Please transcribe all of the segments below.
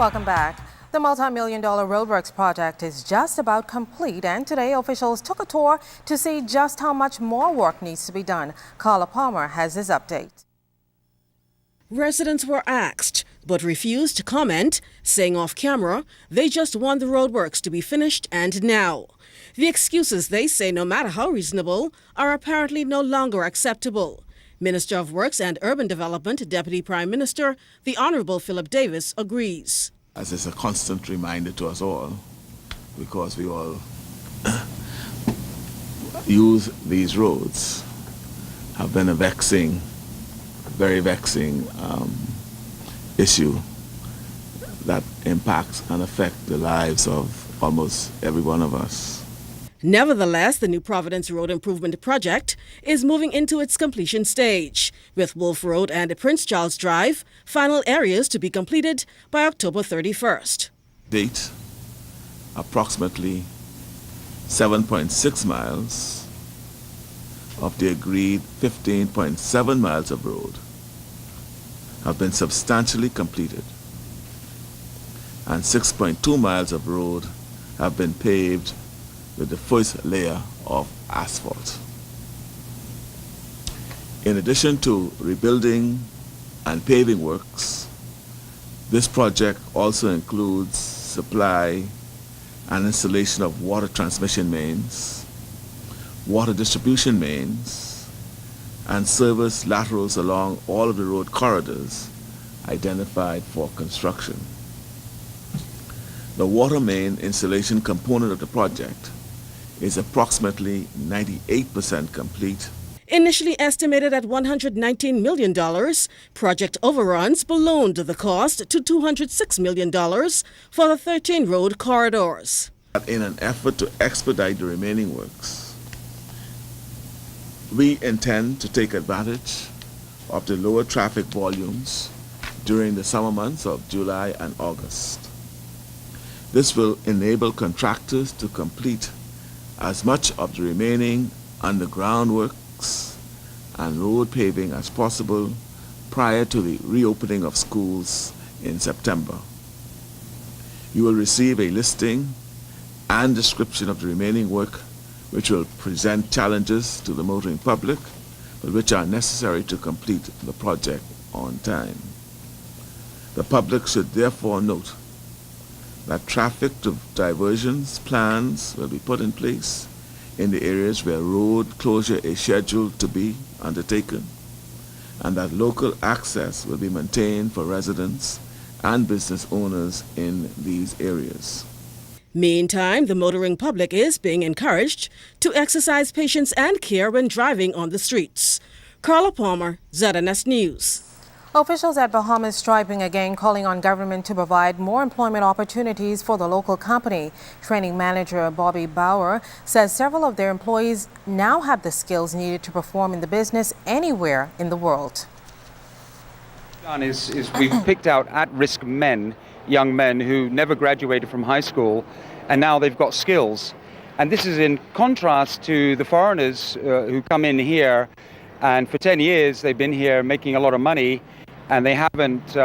Welcome back. The multi-million-dollar Roadworks project is just about complete, and today officials took a tour to see just how much more work needs to be done. Carla Palmer has his update. Residents were asked, but refused to comment, saying off camera they just want the roadworks to be finished and now. The excuses, they say, no matter how reasonable, are apparently no longer acceptable. Minister of Works and Urban Development, Deputy Prime Minister, the Honourable Philip Davis, agrees. As it's a constant reminder to us all, because we all use these roads, have been a very vexing issue that impacts and affects the lives of almost every one of us. Nevertheless, the New Providence Road Improvement Project is moving into its completion stage, with Wolf Road and Prince Charles Drive final areas to be completed by October 31st. Date, approximately 7.6 miles of the agreed 15.7 miles of road have been substantially completed, and 6.2 miles of road have been paved with the first layer of asphalt. In addition to rebuilding and paving works, this project also includes supply and installation of water transmission mains, water distribution mains, and service laterals along all of the road corridors identified for construction. The water main installation component of the project is approximately 98% complete. Initially estimated at $119 million, project overruns ballooned the cost to $206 million for the 13 road corridors. In an effort to expedite the remaining works, we intend to take advantage of the lower traffic volumes during the summer months of July and August. This will enable contractors to complete as much of the remaining underground works and road paving as possible prior to the reopening of schools in September. You will receive a listing and description of the remaining work, which will present challenges to the motoring public, but which are necessary to complete the project on time. The public should therefore note that traffic diversions plans will be put in place in the areas where road closure is scheduled to be undertaken, and that local access will be maintained for residents and business owners in these areas. Meantime, the motoring public is being encouraged to exercise patience and care when driving on the streets. Carla Palmer, ZNS News. Officials at Bahamas striping again, calling on government to provide more employment opportunities for the local company. Training manager Bobby Bauer says several of their employees now have the skills needed to perform in the business anywhere in the world. We've picked out at-risk men, young men who never graduated from high school, and now they've got skills. And this is in contrast to the foreigners who come in here, and for 10 years they've been here making a lot of money, and they haven't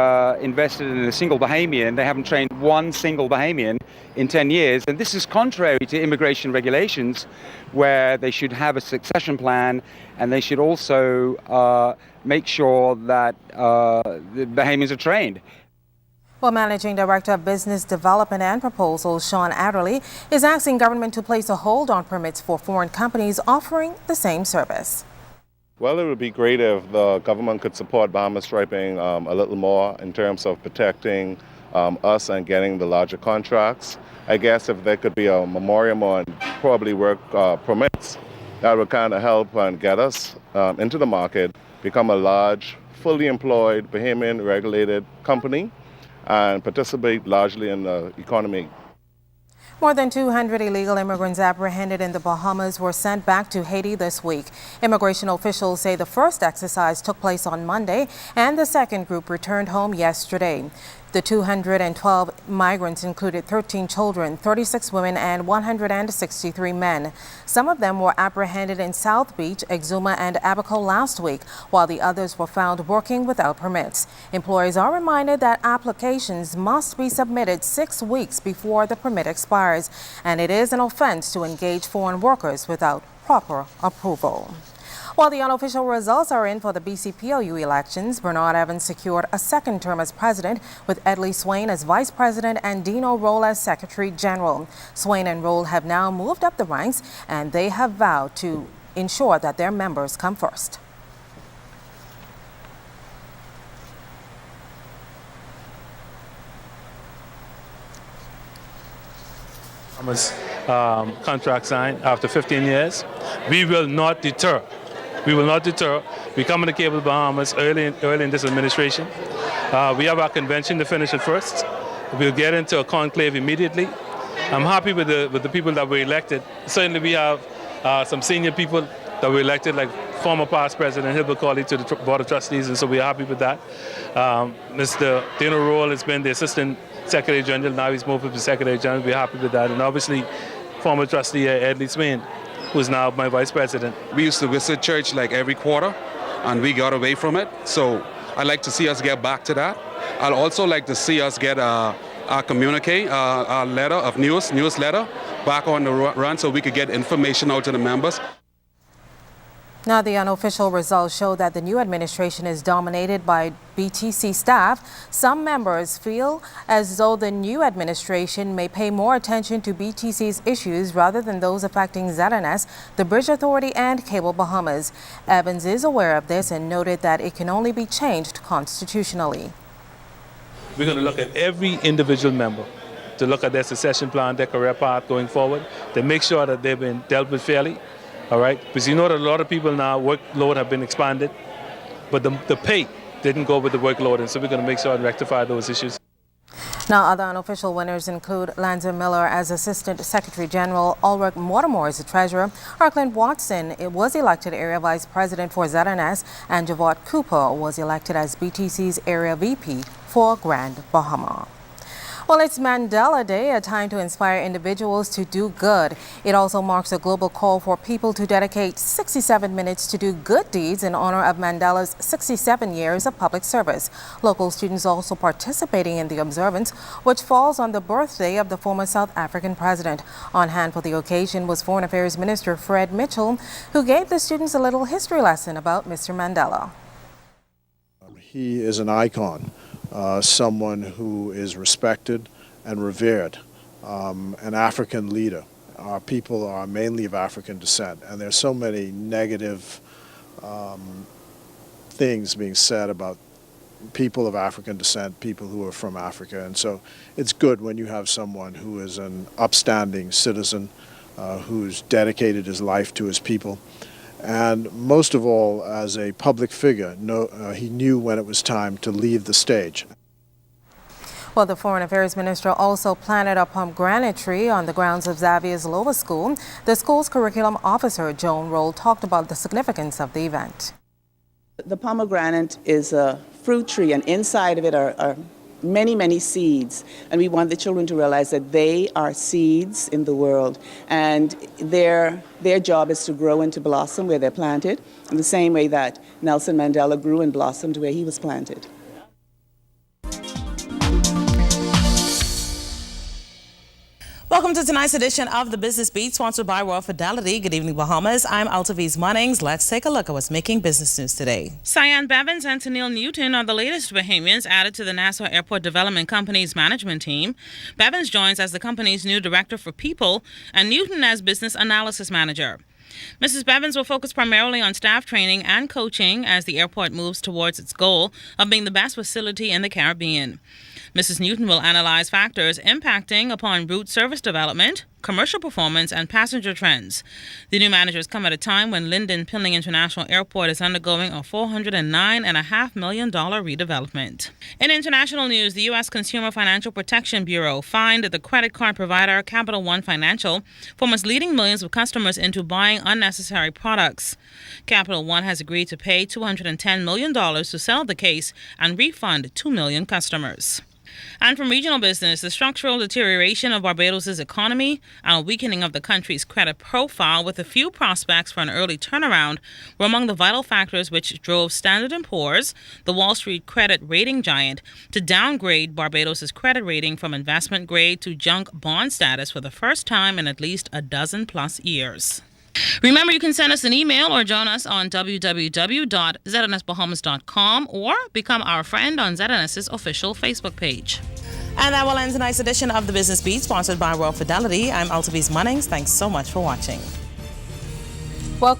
invested in a single Bahamian. They haven't trained one single Bahamian in 10 years. And this is contrary to immigration regulations, where they should have a succession plan, and they should also make sure that the Bahamians are trained. Well, Managing Director of Business Development and Proposals, Sean Adderley, is asking government to place a hold on permits for foreign companies offering the same service. Well, it would be great if the government could support Bahamas striping a little more in terms of protecting us and getting the larger contracts. I guess if there could be a memoriam on probably work permits, that would kind of help and get us into the market, become a large, fully employed, Bahamian regulated company, and participate largely in the economy. More than 200 illegal immigrants apprehended in the Bahamas were sent back to Haiti this week. Immigration officials say the first exercise took place on Monday and the second group returned home yesterday. The 212 migrants included 13 children, 36 women, and 163 men. Some of them were apprehended in South Beach, Exuma, and Abaco last week, while the others were found working without permits. Employers are reminded that applications must be submitted 6 weeks before the permit expires, and it is an offense to engage foreign workers without proper approval. While the unofficial results are in for the BCPLU elections, Bernard Evans secured a second term as president with Adderley Swain as vice president and Dino Roll as secretary general. Swain and Roll have now moved up the ranks, and they have vowed to ensure that their members come first. Bahamas contract signed after 15 years. We will not deter. We will not deter. We come in the Cable Bahamas early in this administration. We have our convention to finish it first. We'll get into a conclave immediately. I'm happy with the people that were elected. Certainly we have some senior people that were elected, like former past President Hilbert Colley to the Board of Trustees, and so we're happy with that. Mr. Dino Roll has been the Assistant Secretary General, now he's moved up to Secretary General. We're happy with that. And obviously, former trustee Adderley Swain, who's now my Vice President. We used to visit church like every quarter, and we got away from it. So I'd like to see us get back to that. I'd also like to see us get our communique, our letter of newsletter back on the run so we could get information out to the members. Now, the unofficial results show that the new administration is dominated by BTC staff. Some members feel as though the new administration may pay more attention to BTC's issues rather than those affecting ZNS, the Bridge Authority, and Cable Bahamas. Evans is aware of this and noted that it can only be changed constitutionally. We're going to look at every individual member to look at their succession plan, their career path going forward, to make sure that they've been dealt with fairly. All right, because you know that a lot of people now, workload have been expanded, but the pay didn't go with the workload, and so we're going to make sure and rectify those issues. Now, other unofficial winners include Lanza Miller as Assistant Secretary General, Ulrich Mortimer as the Treasurer, Arkland Watson was elected Area Vice President for ZNS, and Javot Cooper was elected as BTC's Area VP for Grand Bahama. Well, it's Mandela Day, a time to inspire individuals to do good. It also marks a global call for people to dedicate 67 minutes to do good deeds in honor of Mandela's 67 years of public service. Local students also participating in the observance, which falls on the birthday of the former South African president. On hand for the occasion was Foreign Affairs Minister Fred Mitchell, who gave the students a little history lesson about Mr. Mandela. He is an icon. Someone who is respected and revered, an African leader. Our people are mainly of African descent, and there's so many negative things being said about people of African descent, people who are from Africa, and so it's good when you have someone who is an upstanding citizen, who's dedicated his life to his people. And most of all, as a public figure, he knew when it was time to leave the stage. Well, the Foreign Affairs Minister also planted a pomegranate tree on the grounds of Xavier's Lower School. The school's curriculum officer, Joan Roll, talked about the significance of the event. The pomegranate is a fruit tree, and inside of it are many, many seeds. And we want the children to realize that they are seeds in the world, and their job is to grow and to blossom where they're planted, in the same way that Nelson Mandela grew and blossomed where he was planted. Welcome to tonight's edition of the Business Beat, sponsored by Royal Fidelity. Good evening, Bahamas. I'm Altaviz Munnings. Let's take a look at what's making business news today. Cyan Bevins and Tennille Newton are the latest Bahamians added to the Nassau Airport Development Company's management team. Bevins joins as the company's new director for people, and Newton as business analysis manager. Mrs. Bevins will focus primarily on staff training and coaching as the airport moves towards its goal of being the best facility in the Caribbean. Mrs. Newton will analyze factors impacting upon route service development, commercial performance, and passenger trends. The new managers come at a time when Lyndon Pilling International Airport is undergoing a $409.5 million redevelopment. In international news, the U.S. Consumer Financial Protection Bureau fined the credit card provider Capital One Financial for misleading millions of customers into buying unnecessary products. Capital One has agreed to pay $210 million to settle the case and refund 2 million customers. And from regional business, the structural deterioration of Barbados' economy and a weakening of the country's credit profile with a few prospects for an early turnaround were among the vital factors which drove Standard & Poor's, the Wall Street credit rating giant, to downgrade Barbados' credit rating from investment grade to junk bond status for the first time in at least a dozen-plus years. Remember, you can send us an email or join us on www.znsbahamas.com or become our friend on ZNS's official Facebook page. And that will end tonight's edition of the Business Beat, sponsored by Royal Fidelity. I'm Altaviz Munnings. Thanks so much for watching. Well,